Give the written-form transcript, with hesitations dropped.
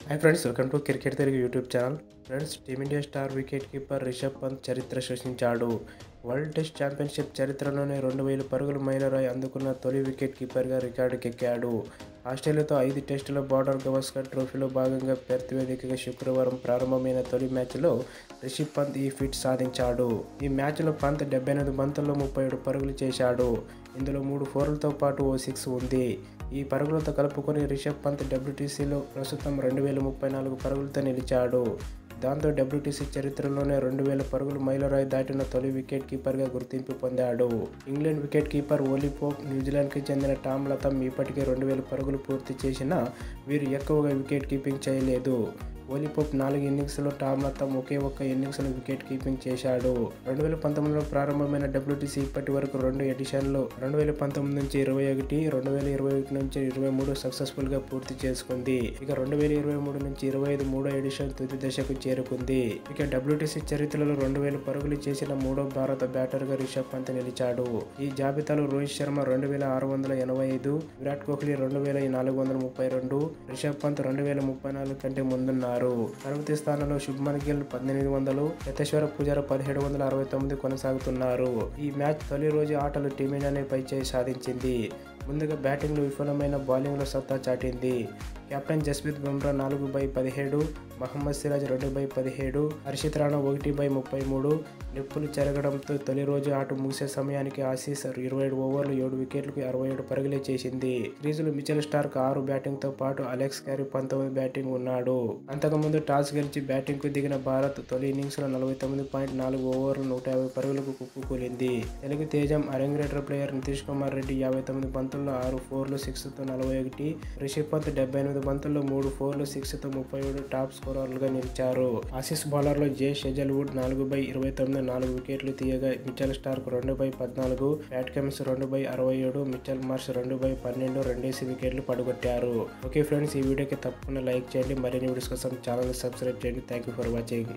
Hi friends, welcome to cricket Telugu YouTube channel. Friends, team India star wicket keeper Rishabh Pant చరిత్ర సృష్టించాడు. World test championship చరిత్రలోనే 2000 పరుగుల మైలురాయి అందుకున్న తొలి వికెట్ కీపర్గా రికార్డుకెక్కాడు. ఆస్ట్రేలియాతో 5 టెస్టుల బార్డర్ గవాస్కర్ ట్రోఫీలో భాగంగా పెర్త్ వేదికగా శుక్రవారం ప్రారంభమైన తొలి మ్యాచ్లో రిషబ్ పంత్ ఈ ఫీట్ సాధించాడు. ఈ మ్యాచ్లో పంత్ 78 బంతుల్లో 37 పరుగులు చేశాడు. ఇందులో 3 4లతో పాటు ఓ 6 ఉంది. ఈ పరుగులతో కలుపుకొని రిషబ్ పంత్ WTCలో ప్రస్తుతం 2034 పరుగులతో నిలిచాడు. దాంతో WTC చరిత్రలోనే 2000 పరుగుల మైలురాయి దాటిన తొలి వికెట్ కీపర్గా గుర్తింపు పొందాడు. England wicket keeper Ollie Pope, న్యూజిలాండ్కి చెందిన టామ్ లథమ్ ఇప్పటికే 2000 పరుగులు పూర్తి చేసినా వీరు ఎక్కువగా వికెట్ కీపింగ్ చేయలేదు. ఓలీ పోప్ 4 ఇన్నింగ్స్లో, టామ్ లథమ్ ఒకే ఒక్క ఇన్నింగ్స్లో వికెట్ కీపింగ్ చేశాడు. 2019లో ప్రారంభమైన WTC ఇప్పటి వరకు 2 ఎడిషన్లు 2019 నుంచి 21, 2021 నుంచి 23 సక్సెస్ఫుల్గా పూర్తి చేసుకుంది. ఇక 2023 నుంచి 25 మూడో ఎడిషన్ తుది దశకు చేరుకుంది. ఇక WTC చరిత్రలో 2000 పరుగులు చేసిన మూడో భారత బ్యాటర్గా రిషబ్ పంత్ నిలిచాడు. ఈ జాబితాలో రోహిత్ శర్మ 2685, విరాట్ కోహ్లీ 2432, రిషబ్ పంత్ 2034 కంటే ముందున్నారు. తర్వాతి స్థానంలో శుభ్మన్ గిల్ 1800, చతేశ్వర పుజారా 1769 కొనసాగుతున్నారు. ఈ మ్యాచ్ తొలి రోజు ఆటలో టీమిండియానే పైచేయి సాధించింది. ముందుగా బ్యాటింగ్లో విఫలమైన బౌలింగ్లో సత్తా చాటింది. కెప్టెన్ జస్ప్రీత్ బుమ్రా 4/17, మహమ్మద్ సిరాజ్ 2/17, హర్షిత్ రాణా 1/33 నిప్పులు చెరగడంతో తొలి రోజు ఆట ముగిసే సమయానికి ఆసీస్ 27 ఓవర్లు 7 వికెట్లకు 67 పరుగులే చేసింది. క్రీజులో మిచెల్ స్టార్క్ 6 బ్యాటింగ్తో పాటు అలెక్స్ క్యారీ 19 బ్యాటింగ్ ఉన్నాడు. అంతకుముందు టాస్ గెలిచి బ్యాటింగ్కు దిగిన భారత్ తొలి ఇన్నింగ్స్లో 49.4 ఓవర్లు 150 పరుగులకు కుప్పకూలింది. తెలుగు తేజం అరంగేట్ర ప్లేయర్ నితీష్ కుమార్ రెడ్డి 59 బంతుల్లో 6 4లు 6తో 41, రిషబ్ పంత్ 78 బంతుల్లో 3 4లు 6తో 37 టాప్ స్కోరర్లుగా నిలిచారు. ఆసీస్ బౌలర్లో జే షెజల్వుడ్ 4/29 4 వికెట్లు తీయగా, Mitchell Starc 2/14, Pat Cummins 2/67, Mitchell Marsh 2/12 రెండేసి వికెట్లు పడగొట్టారు. ఓకే ఫ్రెండ్స్, ఈ వీడియోకి తప్పకుండా లైక్ చేయండి. మరిన్ని వీడియోస్ కోసం ఛానల్ సబ్స్క్రైబ్ చేయండి. Thank you for watching.